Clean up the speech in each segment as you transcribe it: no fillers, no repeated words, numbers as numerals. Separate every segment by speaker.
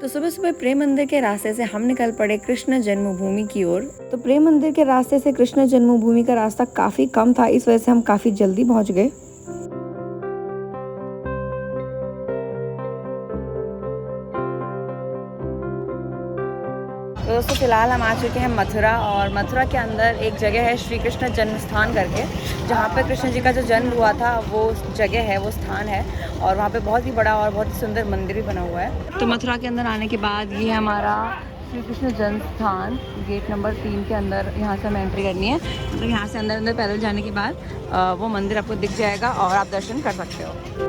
Speaker 1: सुबह सुबह प्रेम मंदिर के रास्ते से हम निकल पड़े कृष्ण जन्मभूमि की ओर। तो प्रेम मंदिर के रास्ते से कृष्ण जन्मभूमि का रास्ता काफी कम था, इस वजह से हम काफी जल्दी पहुंच गए। तो दोस्तों फिलहाल हम आ चुके हैं मथुरा, और मथुरा के अंदर एक जगह है श्री कृष्ण जन्म स्थान करके, जहाँ पे कृष्ण जी का जो जन्म हुआ था वो जगह है, वो स्थान है। और वहाँ पे बहुत ही बड़ा और बहुत ही सुंदर मंदिर भी बना हुआ है। तो मथुरा के अंदर आने के बाद ये हमारा श्री कृष्ण जन्म स्थान, गेट नंबर 3 के अंदर यहाँ से हमें एंट्री करनी है। तो यहाँ से अंदर पैदल जाने के बाद वो मंदिर आपको दिख जाएगा और आप दर्शन कर सकते हो।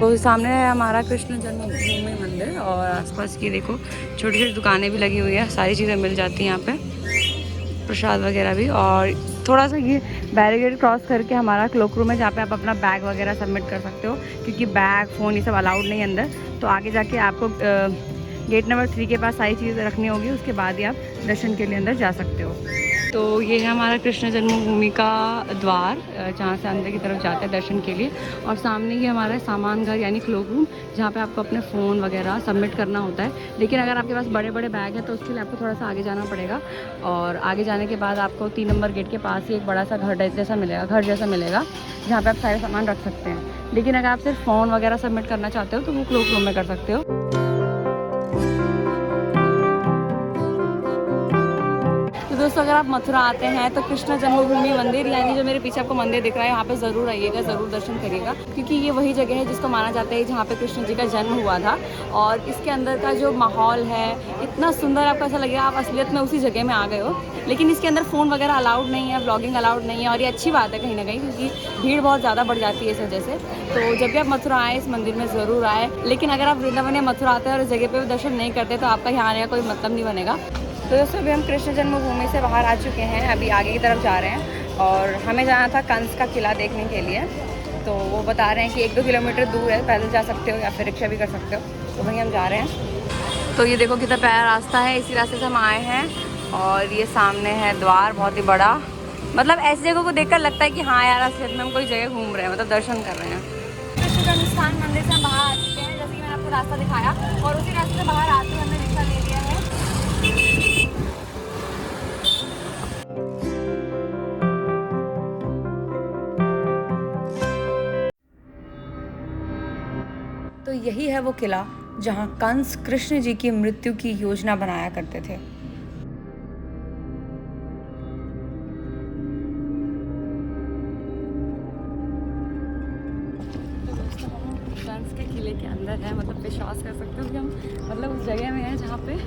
Speaker 1: तो सामने है हमारा कृष्ण जन्मभूमि मंदिर, और आसपास की देखो छोटी छोटी दुकानें भी लगी हुई है, सारी चीज़ें मिल जाती हैं यहाँ पे, प्रसाद वगैरह भी। और थोड़ा सा ये बैरिकेड क्रॉस करके हमारा क्लोक रूम है, जहाँ पे आप अपना बैग वगैरह सबमिट कर सकते हो, क्योंकि बैग फ़ोन ये सब अलाउड नहीं है अंदर। तो आगे जाके आपको गेट नंबर 3 के पास सारी चीज़ें रखनी होगी, उसके बाद ही आप दर्शन के लिए अंदर जा सकते हो। तो ये है हमारा कृष्ण जन्मभूमि का द्वार, जहाँ से अंदर की तरफ जाते हैं दर्शन के लिए। और सामने ही हमारा सामान घर यानी क्लोक रूम, जहाँ पे आपको अपने फ़ोन वगैरह सबमिट करना होता है। लेकिन अगर आपके पास बड़े बड़े बैग है तो उसके लिए आपको थोड़ा सा आगे जाना पड़ेगा, और आगे जाने के बाद आपको 3 नंबर गेट के पास ही एक बड़ा सा घर जैसा मिलेगा, जहाँ पर आप सारे सामान रख सकते हैं। लेकिन अगर आप सिर्फ फ़ोन वगैरह सबमिट करना चाहते हो तो वो क्लोक रूम में कर सकते हो। दोस्तों अगर आप मथुरा आते हैं तो कृष्ण जन्मभूमि मंदिर, यानी जो मेरे पीछे आपको मंदिर दिख रहा है, यहाँ पे ज़रूर आइएगा, ज़रूर दर्शन करिएगा, क्योंकि ये वही जगह है जिसको माना जाता है जहाँ पे कृष्ण जी का जन्म हुआ था। और इसके अंदर का जो माहौल है इतना सुंदर, आपको ऐसा लगेगा आप असलियत में उसी जगह में आ गए हो। लेकिन इसके अंदर फ़ोन वगैरह अलाउड नहीं है, ब्लॉगिंग अलाउड नहीं है, और ये अच्छी बात है कहीं ना कहीं, क्योंकि भीड़ बहुत ज़्यादा बढ़ जाती है इस वजह से। तो जब भी आप मथुरा आएँ इस मंदिर में ज़रूर आए। लेकिन अगर आप वृंदावन या मथुरा आते हैं और इस जगह पर दर्शन नहीं करते तो आपका यहाँ आने का कोई मतलब नहीं बनेगा। तो दोस्तों अभी हम कृष्ण जन्मभूमि से बाहर आ चुके हैं, अभी आगे की तरफ जा रहे हैं, और हमें जाना था कंस का किला देखने के लिए। तो वो बता रहे हैं कि 1-2 किलोमीटर दूर है, पैदल जा सकते हो या फिर रिक्शा भी कर सकते हो। तो वहीं हम जा रहे हैं। तो ये देखो कितना प्यारा रास्ता है, इसी रास्ते से हम आए हैं। और ये सामने है द्वार, बहुत ही बड़ा, मतलब ऐसी जगह को देखकर लगता है कि हाँ यार असलियत में हम कोई जगह घूम रहे हैं, मतलब दर्शन कर रहे हैं। कृष्ण जन्म स्थान मंदिर से हम बाहर आ चुके हैं, जैसे कि मैंने आपको रास्ता दिखाया, और उसी रास्ते से बाहर आते हुए हमने रिक्शा ले लिया है। तो यही है वो किला जहाँ कंस कृष्ण जी की मृत्यु की योजना बनाया करते थे। कंस के किले के अंदर है, मतलब विश्वास कर सकते हो कि हम मतलब उस जगह में हैं जहाँ पे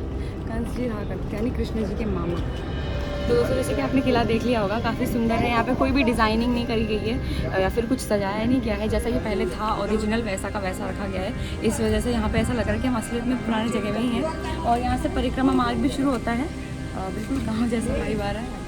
Speaker 1: कंस जी रहा करते, यानी कृष्ण जी के मामा। तो दोस्तों जैसे कि आपने किला देख लिया होगा, काफ़ी सुंदर है। यहाँ पे कोई भी डिज़ाइनिंग नहीं करी गई है या फिर कुछ सजाया नहीं गया है, जैसा कि पहले था ओरिजिनल वैसा का वैसा रखा गया है। इस वजह से यहाँ पे ऐसा लग रहा है कि हम असलियत में पुरानी जगह में ही हैं। और यहाँ से परिक्रमा मार्ग भी शुरू होता है, बिल्कुल गाँव जैसा वाइब आ रहा है।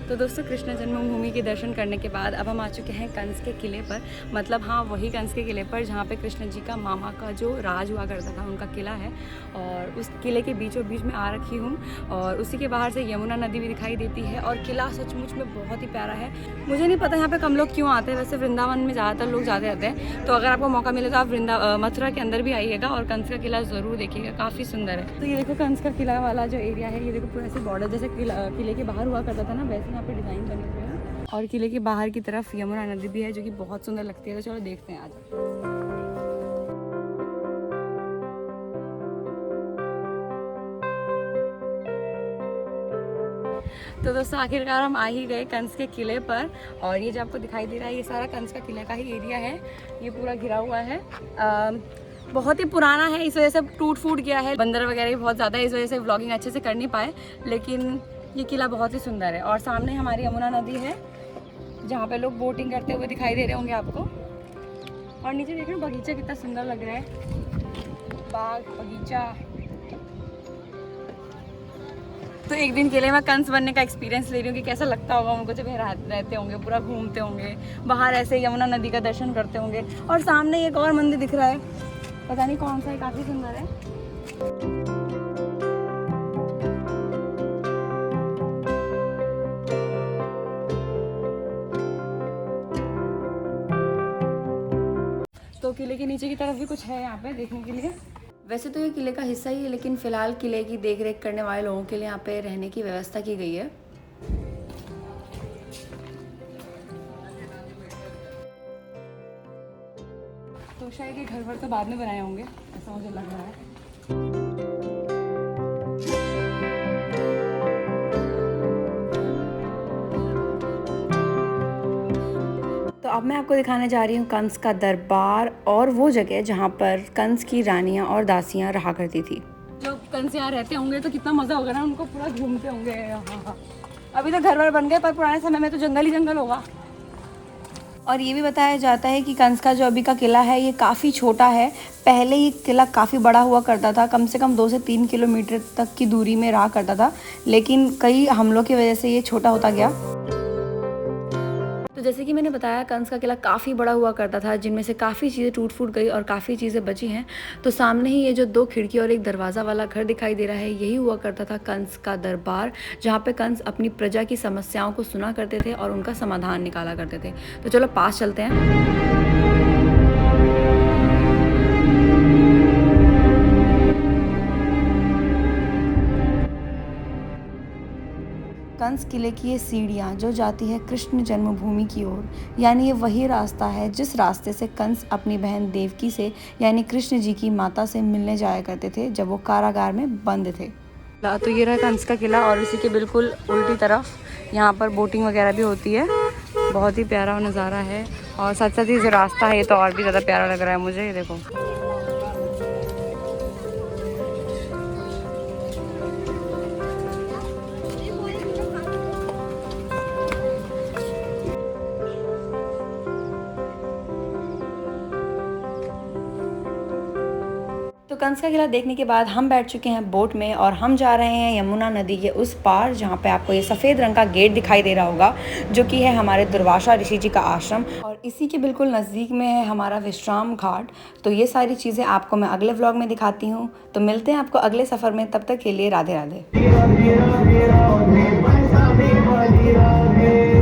Speaker 1: तो दोस्तों कृष्ण जन्मभूमि के दर्शन करने के बाद अब हम आ चुके हैं कंस के किले पर, मतलब हाँ वही कंस के किले पर जहाँ पे कृष्ण जी का मामा का जो राज हुआ करता था उनका किला है। और उस किले के बीचों बीच में आ रखी हूँ, और उसी के बाहर से यमुना नदी भी दिखाई देती है। और किला सचमुच में बहुत ही प्यारा है। मुझे नहीं पता यहाँ पर कम लोग क्यों आते हैं, वैसे वृंदावन में ज़्यादातर लोग जाते रहते हैं। तो अगर आपको मौका मिले तो आप मथुरा के अंदर भी आइएगा और कंस का किला ज़रूर देखिएगा, काफ़ी सुंदर है। तो ये देखो कंस का किला वाला जो एरिया है, ये देखो पूरा ऐसे बॉर्डर जैसे किले के बाहर हुआ करता था ना, वैसे यहाँ पे डिज़ाइन बने हुए हैं। और किले के बाहर की तरफ यमुना नदी भी है जो कि बहुत सुंदर लगती है। तो चलो देखते हैं आज। तो दोस्तों आखिरकार हम आ ही गए कंस के किले पर, और ये जो आपको दिखाई दे रहा है ये सारा कंस का किले का ही एरिया है। ये पूरा घिरा हुआ है, बहुत ही पुराना है, इस वजह से टूट फूट गया है, बंदर वगैरह भी बहुत ज़्यादा है, इस वजह से व्लॉगिंग अच्छे से कर नहीं पाए। लेकिन ये किला बहुत ही सुंदर है। और सामने हमारी यमुना नदी है जहाँ पे लोग बोटिंग करते हुए दिखाई दे रहे होंगे आपको। और नीचे देख रहे हो बगीचा कितना सुंदर लग रहा है, बाग बगीचा। तो एक दिन के लिए मैं कंस बनने का एक्सपीरियंस ले रही हूँ कि कैसा लगता होगा उनको जब ये रहते होंगे, पूरा घूमते होंगे बाहर, ऐसे यमुना नदी का दर्शन करते होंगे। और सामने एक और मंदिर दिख रहा है, पता नहीं कौन सा है, काफ़ी सुंदर है। तो किले के नीचे की तरफ भी कुछ है यहाँ पे देखने के लिए। वैसे तो ये किले का हिस्सा ही है, लेकिन फ़िलहाल किले की देख रेख करने वाले लोगों के लिए यहाँ पे रहने की व्यवस्था की गई है। तो शायद ये घर भर तो बाद में बनाए होंगे, ऐसा मुझे लग रहा है। तो अब मैं आपको दिखाने जा रही हूँ कंस का दरबार और वो जगह जहाँ पर कंस की रानियाँ और दासियाँ रहा करती थी। जो कंस यहाँ रहते होंगे तो कितना मज़ा होगा ना, उनको पूरा घूमते होंगे। हाँ, अभी तो घर वर बन गए, पर पुराने समय में तो जंगल ही जंगल होगा। और ये भी बताया जाता है कि कंस का जो अभी का किला है ये काफ़ी छोटा है। पहले ये किला काफ़ी बड़ा हुआ करता था, कम से कम 2 से 3 किलोमीटर तक की दूरी में रहा करता था, लेकिन कई हमलों की वजह से ये छोटा होता गया। तो जैसे कि मैंने बताया, कंस का किला काफ़ी बड़ा हुआ करता था, जिनमें से काफ़ी चीज़ें टूट फूट गई और काफ़ी चीज़ें बची हैं। तो सामने ही ये जो 2 खिड़की और एक दरवाज़ा वाला घर दिखाई दे रहा है, यही हुआ करता था कंस का दरबार, जहाँ पे कंस अपनी प्रजा की समस्याओं को सुना करते थे और उनका समाधान निकाला करते थे। तो चलो पास चलते हैं। कंस किले की ये सीढ़ियाँ जो जाती है कृष्ण जन्मभूमि की ओर, यानी ये वही रास्ता है जिस रास्ते से कंस अपनी बहन देवकी से, यानी कृष्ण जी की माता से मिलने जाया करते थे जब वो कारागार में बंद थे। तो ये रहा कंस का किला, और इसी के बिल्कुल उल्टी तरफ यहाँ पर बोटिंग वगैरह भी होती है। बहुत ही प्यारा नज़ारा है, और साथ साथ ये जो रास्ता है ये तो और भी ज़्यादा प्यारा लग रहा है मुझे। ये देखो, तो कंस का किला देखने के बाद हम बैठ चुके हैं बोट में और हम जा रहे हैं यमुना नदी के उस पार, जहाँ पे आपको ये सफ़ेद रंग का गेट दिखाई दे रहा होगा, जो कि है हमारे दुर्वासा ऋषि जी का आश्रम, और इसी के बिल्कुल नज़दीक में है हमारा विश्राम घाट। तो ये सारी चीज़ें आपको मैं अगले व्लॉग में दिखाती हूँ। तो मिलते हैं आपको अगले सफ़र में, तब तक के लिए राधे राधे।